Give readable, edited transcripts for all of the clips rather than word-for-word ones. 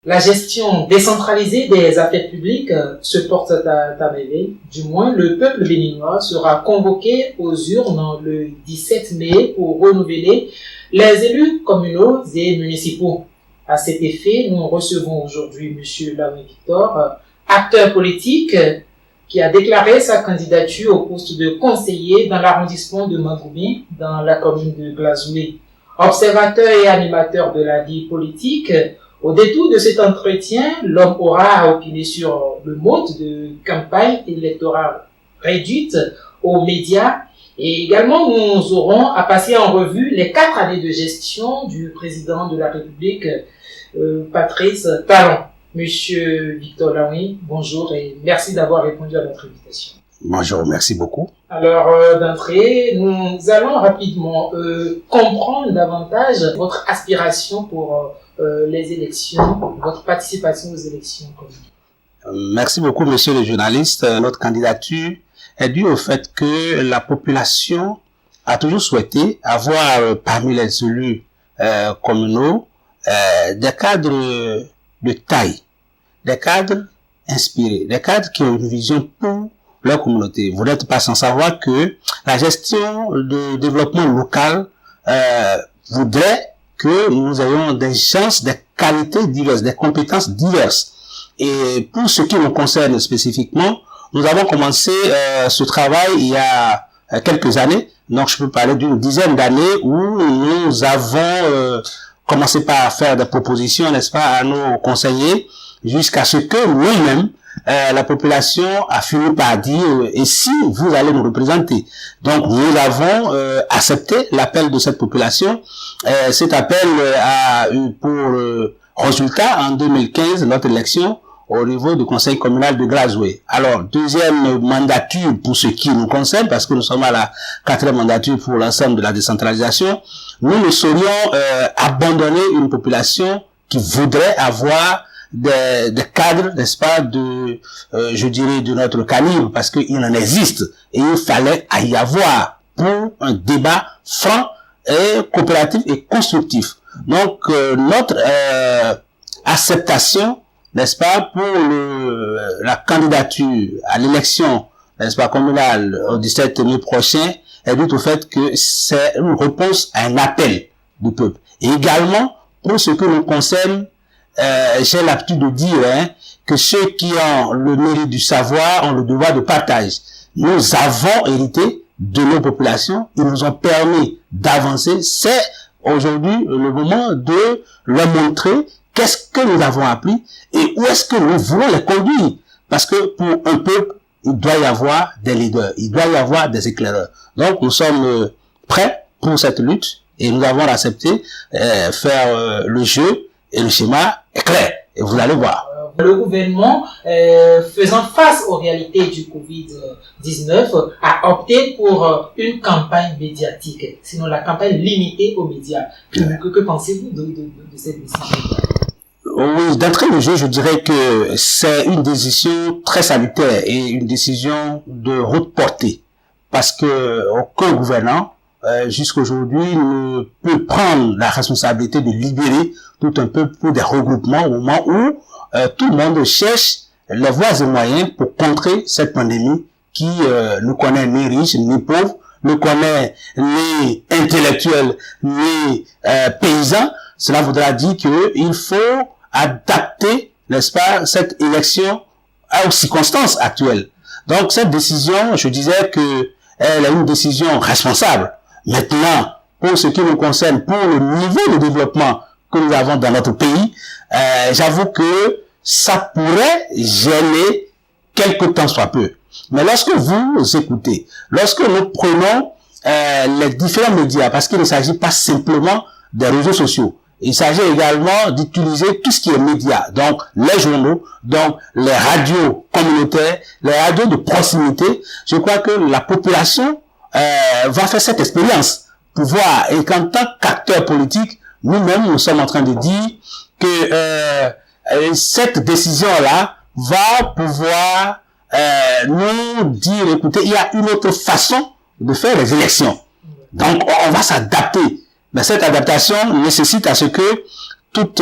La gestion décentralisée des affaires publiques se porte à merveille. Du moins, le peuple béninois sera convoqué aux urnes le 17 mai pour renouveler les élus communaux et municipaux. À cet effet, nous recevons aujourd'hui M. Laoui Victor, acteur politique, qui a déclaré sa candidature au poste de conseiller dans l'arrondissement de Mangoubin, dans la commune de Glazoué. Observateur et animateur de la vie politique, au détour de cet entretien, l'homme aura à opiner sur le mode de campagne électorale réduite aux médias et également nous aurons à passer en revue les 4 années de gestion du président de la République, Patrice Talon. Monsieur Victor Laoui, bonjour et merci d'avoir répondu à notre invitation. Bonjour, merci beaucoup. Alors, d'entrée, nous allons rapidement comprendre davantage votre aspiration pour les élections, votre participation aux élections. Merci beaucoup, monsieur le journaliste. Notre candidature est due au fait que la population a toujours souhaité avoir parmi les élus communaux des cadres de taille, des cadres inspirés, des cadres qui ont une vision pour leur communauté. Vous n'êtes pas sans savoir que la gestion de développement local voudrait que nous ayons des chances, des qualités diverses, des compétences diverses. Et pour ce qui nous concerne spécifiquement, nous avons commencé ce travail il y a quelques années. Donc, je peux parler d'une dizaine d'années où nous avons commencé par faire des propositions, n'est-ce pas, à nos conseillers, jusqu'à ce que nous-mêmes, la population a fini par dire et si vous allez nous représenter. Donc nous avons accepté l'appel de cette population. Cet appel a eu pour résultat en 2015 notre élection au niveau du conseil communal de Glazoué. Alors deuxième mandature pour ce qui nous concerne, parce que nous sommes à la 4e mandature pour l'ensemble de la décentralisation, nous ne saurions abandonner une population qui voudrait avoir des cadres, n'est-ce pas, je dirais, de notre calibre, parce qu'il en existe, et il fallait y avoir pour un débat franc et coopératif et constructif. Donc, notre acceptation, n'est-ce pas, pour la candidature à l'élection, n'est-ce pas, communale au 17 mai prochain, est due au fait que c'est une réponse à un appel du peuple. Et également, pour ce que nous concerne, j'ai l'habitude de dire que ceux qui ont le mérite du savoir ont le devoir de partage. Nous avons hérité de nos populations, ils nous ont permis d'avancer. C'est aujourd'hui le moment de leur montrer qu'est-ce que nous avons appris et où est-ce que nous voulons les conduire. Parce que pour un peuple, il doit y avoir des leaders, il doit y avoir des éclaireurs. Donc nous sommes prêts pour cette lutte et nous avons accepté faire le jeu. Et le schéma est clair, et vous allez voir. Le gouvernement, faisant face aux réalités du Covid-19, a opté pour une campagne médiatique, sinon la campagne limitée aux médias. Que pensez-vous de cette décision? Oui, d'entrée de jeu, je dirais que c'est une décision très salutaire et une décision de haute portée. Parce que aucun gouvernant jusqu'aujourd'hui ne peut prendre la responsabilité de libérer tout un peu pour des regroupements au moment où tout le monde cherche les voies et moyens pour contrer cette pandémie qui ne connaît ni riches ni pauvres, ne connaît ni intellectuels ni paysans. Cela voudra dire qu'il faut adapter, n'est-ce pas, cette élection aux circonstances actuelles. Donc cette décision, je disais que elle est une décision responsable. Maintenant, pour ce qui nous concerne, pour le niveau de développement que nous avons dans notre pays, j'avoue que ça pourrait gêner quelque temps soit peu. Mais lorsque vous écoutez, lorsque nous prenons les différents médias, parce qu'il ne s'agit pas simplement des réseaux sociaux, il s'agit également d'utiliser tout ce qui est médias, donc les journaux, donc les radios communautaires, les radios de proximité. Je crois que la population va faire cette expérience pour voir, et qu'en tant qu'acteur politique, nous-mêmes, nous sommes en train de dire que cette décision-là va pouvoir nous dire, écoutez, il y a une autre façon de faire les élections. Donc, on va s'adapter. Mais cette adaptation nécessite à ce que toutes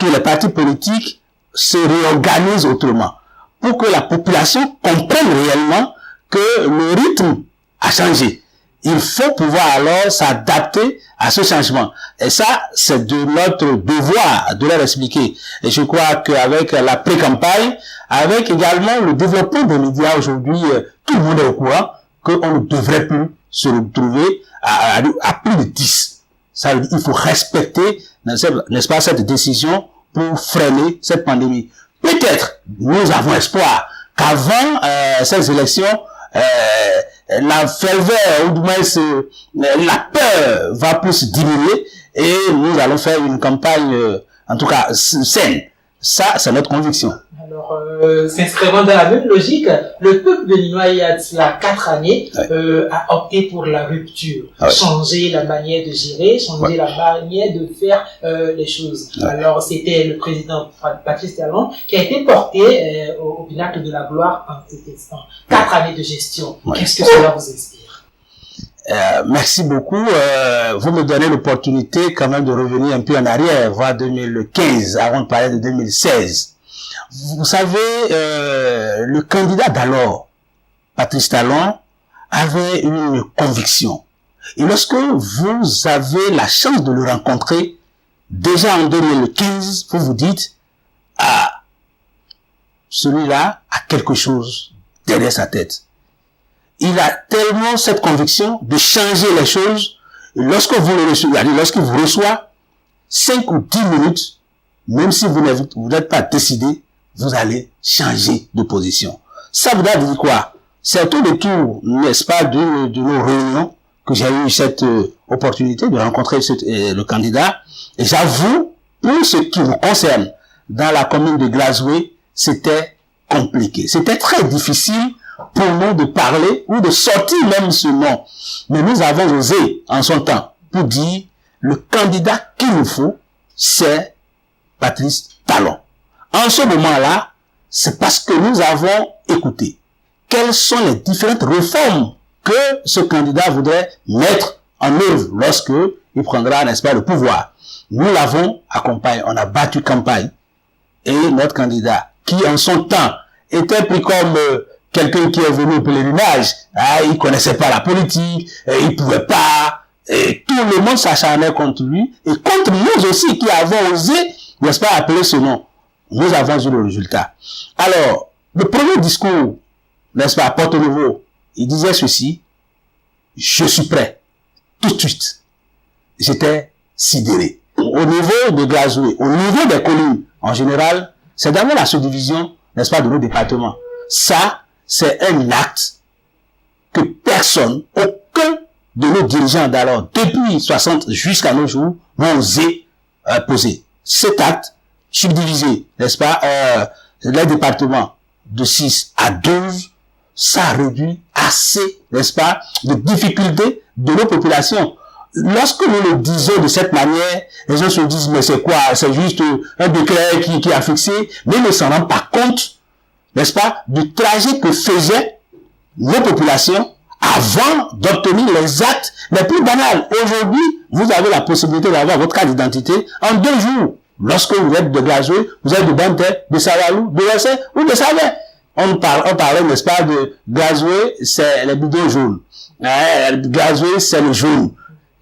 que les partis politiques se réorganisent autrement, pour que la population comprenne réellement que le rythme a changé. Il faut pouvoir alors s'adapter à ce changement. Et ça, c'est de notre devoir de leur expliquer. Et je crois qu'avec la pré-campagne, avec également le développement des médias aujourd'hui, tout le monde est au courant qu'on ne devrait plus se retrouver à plus de 10. Ça veut dire qu'il faut respecter, n'est-ce pas, cette décision pour freiner cette pandémie. Peut-être, nous avons espoir qu'avant ces élections, la ferveur, ou du moins la peur va plus diminuer et nous allons faire une campagne, en tout cas, saine. Ça, c'est notre conviction. Alors, s'inscrivant dans la même logique, le peuple béninois, il y a 4 années, a opté pour la rupture. Changer la manière de gérer, changer la manière de faire les choses. Alors, c'était le président Patrice Talon qui a été porté au pinacle de la gloire en cet instant. 4 années de gestion. Qu'est-ce que cela vous inspire? Merci beaucoup. Vous me donnez l'opportunité quand même de revenir un peu en arrière, voir 2015, avant de parler de 2016. Vous savez, le candidat d'alors, Patrice Talon, avait une conviction. Et lorsque vous avez la chance de le rencontrer, déjà en 2015, vous vous dites, ah, celui-là a quelque chose derrière sa tête. Il a tellement cette conviction de changer les choses. Et lorsque vous le recevez, lorsqu'il vous reçoit, 5 ou 10 minutes, même si vous n'êtes pas décidé, vous allez changer de position. Ça voudrait dire quoi? C'est au détour, n'est-ce pas, de nos réunions que j'ai eu cette opportunité de rencontrer le candidat. Et j'avoue, pour ce qui nous concerne, dans la commune de Glazoué, c'était compliqué. C'était très difficile pour nous de parler ou de sortir même ce nom. Mais nous avons osé, en son temps, pour dire, le candidat qu'il nous faut, c'est Patrice Talon. En ce moment-là, c'est parce que nous avons écouté quelles sont les différentes réformes que ce candidat voudrait mettre en œuvre lorsque il prendra, n'est-ce pas, le pouvoir. Nous l'avons accompagné, on a battu campagne. Et notre candidat, qui en son temps était pris comme quelqu'un qui est venu au pèlerinage, il connaissait pas la politique, il pouvait pas, et tout le monde s'acharnait contre lui, et contre nous aussi qui avons osé, n'est-ce pas, appeler ce nom. Nous avons eu le résultat. Alors, le premier discours, n'est-ce pas, à Porto-Novo, il disait ceci, je suis prêt, tout de suite. J'étais sidéré. Au niveau de Glazoué, au niveau des collines, en général, c'est d'abord la subdivision, n'est-ce pas, de nos départements. Ça, c'est un acte que personne, aucun de nos dirigeants d'alors, depuis 60 jusqu'à nos jours, n'ont osé poser. Cet acte, subdivisé, n'est-ce pas, les départements de 6 à 12, ça réduit assez, n'est-ce pas, de difficultés de nos populations. Lorsque nous le disons de cette manière, les gens se disent, mais c'est quoi? C'est juste un décret qui a fixé, mais ils ne s'en rendent pas compte, n'est-ce pas, du trajet que faisaient nos populations avant d'obtenir les actes les plus banals. Aujourd'hui, vous avez la possibilité d'avoir votre carte d'identité en 2 jours. Lorsque vous êtes de Glazoué, vous êtes de Banté, de Savalou, de Versé ou de Savé. On parlait, n'est-ce pas, de Glazoué, c'est les bidons jaunes. Glazoué, c'est le jaune.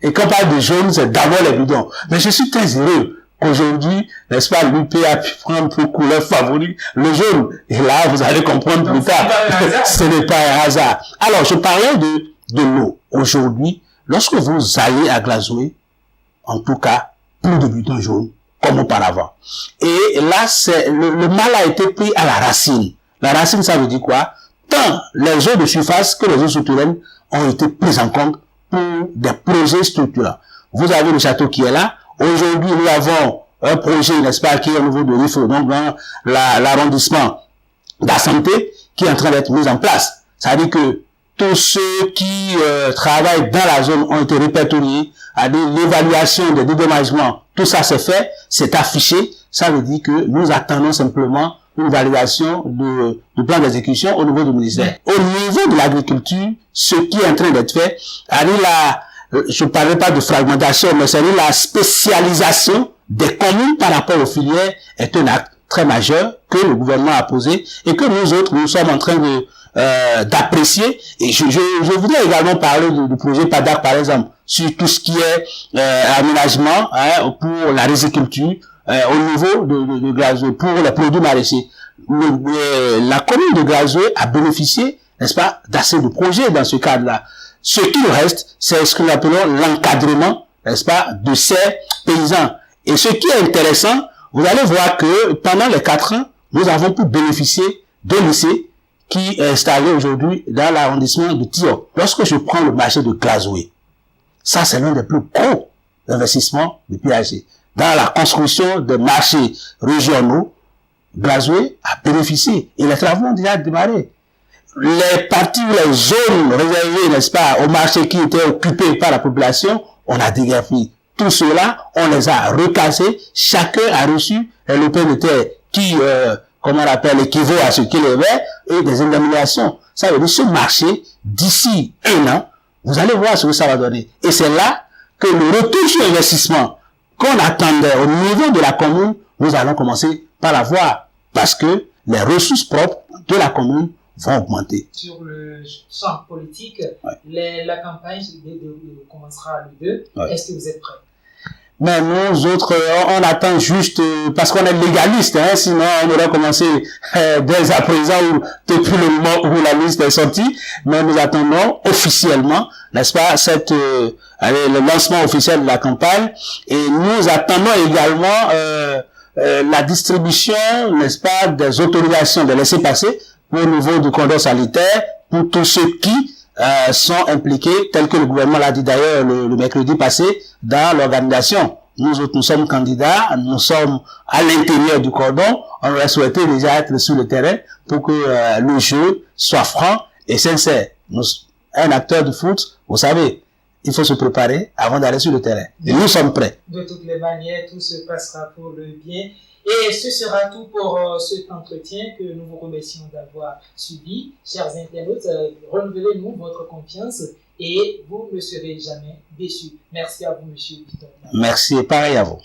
Et quand on parle de jaune, c'est d'abord les bidons. Mais je suis très heureux qu'aujourd'hui, n'est-ce pas, l'UP a pu prendre pour couleur favorite le jaune. Et là, vous allez comprendre plus tard. Ce n'est pas un hasard. Alors, je parlais de l'eau. Aujourd'hui, lorsque vous allez à Glazoué, en tout cas, plus de bidons jaunes, comme auparavant. Et là, c'est, le mal a été pris à la racine. La racine, ça veut dire quoi? Tant les eaux de surface que les eaux souterraines ont été prises en compte pour des projets structurants. Vous avez le château qui est là. Aujourd'hui, nous avons un projet, n'est-ce pas, qui est au niveau de l'IFO, donc dans l'arrondissement de la santé, qui est en train d'être mis en place. Ça veut dire que tous ceux qui travaillent dans la zone ont été répertoriés, à l'évaluation des dédommagements, tout ça c'est fait, c'est affiché. Ça veut dire que nous attendons simplement une validation du plan d'exécution au niveau du ministère. Au niveau de l'agriculture, ce qui est en train d'être fait, je ne parlerai pas de fragmentation, mais c'est la spécialisation des communes par rapport aux filières est un acte très majeur que le gouvernement a posé et que nous autres, nous sommes en train de d'apprécier. Et je voudrais également parler du projet PADAC, par exemple, sur tout ce qui est aménagement pour la riziculture au niveau de Glazoué, pour les produits maraîchers. La commune de Glazoué a bénéficié, n'est-ce pas, d'assez de projets dans ce cadre-là. Ce qui nous reste, c'est ce que nous appelons l'encadrement, n'est-ce pas, de ces paysans. Et ce qui est intéressant, vous allez voir que pendant les 4 ans, nous avons pu bénéficier d'un lycée qui est installé aujourd'hui dans l'arrondissement de Tio. Lorsque je prends le marché de Glazoué, ça c'est l'un des plus gros investissements du PAG. Dans la construction des marchés régionaux, Glazoué a bénéficié et les travaux ont déjà démarré. Les parties, les zones réservées, n'est-ce pas, aux marchés qui étaient occupés par la population, on a déguerpi. Tout cela, on les a recassés. Chacun a reçu un lopin de terre qui, comment on appelle, équivaut à ce qu'il avait et des indemnisations. Ça veut dire ce marché, d'ici 1 an, vous allez voir ce que ça va donner. Et c'est là que le retour sur investissement qu'on attendait au niveau de la commune, nous allons commencer par la voir. Parce que les ressources propres de la commune vont augmenter. Sur le champ politique, la campagne commencera le 2. Est-ce que vous êtes prêts? Mais nous autres, on attend juste, parce qu'on est légaliste, hein, sinon on aurait commencé dès à présent ou depuis le moment où la liste est sortie. Mais nous attendons officiellement, n'est-ce pas, le lancement officiel de la campagne. Et nous attendons également la distribution, n'est-ce pas, des autorisations de laisser-passer au niveau du cordon sanitaire pour tous ceux qui sont impliqués, tel que le gouvernement l'a dit d'ailleurs le mercredi passé, dans l'organisation. Nous autres, nous sommes candidats, nous sommes à l'intérieur du cordon, on aurait souhaité déjà être sur le terrain pour que le jeu soit franc et sincère. Un acteur de foot, vous savez, il faut se préparer avant d'aller sur le terrain. Et nous sommes prêts. De toutes les manières, tout se passera pour le bien. Et ce sera tout pour cet entretien que nous vous remercions d'avoir suivi. Chers internautes, renouvelez-nous votre confiance et vous ne serez jamais déçus. Merci à vous, monsieur Victor. Merci et pareil à vous.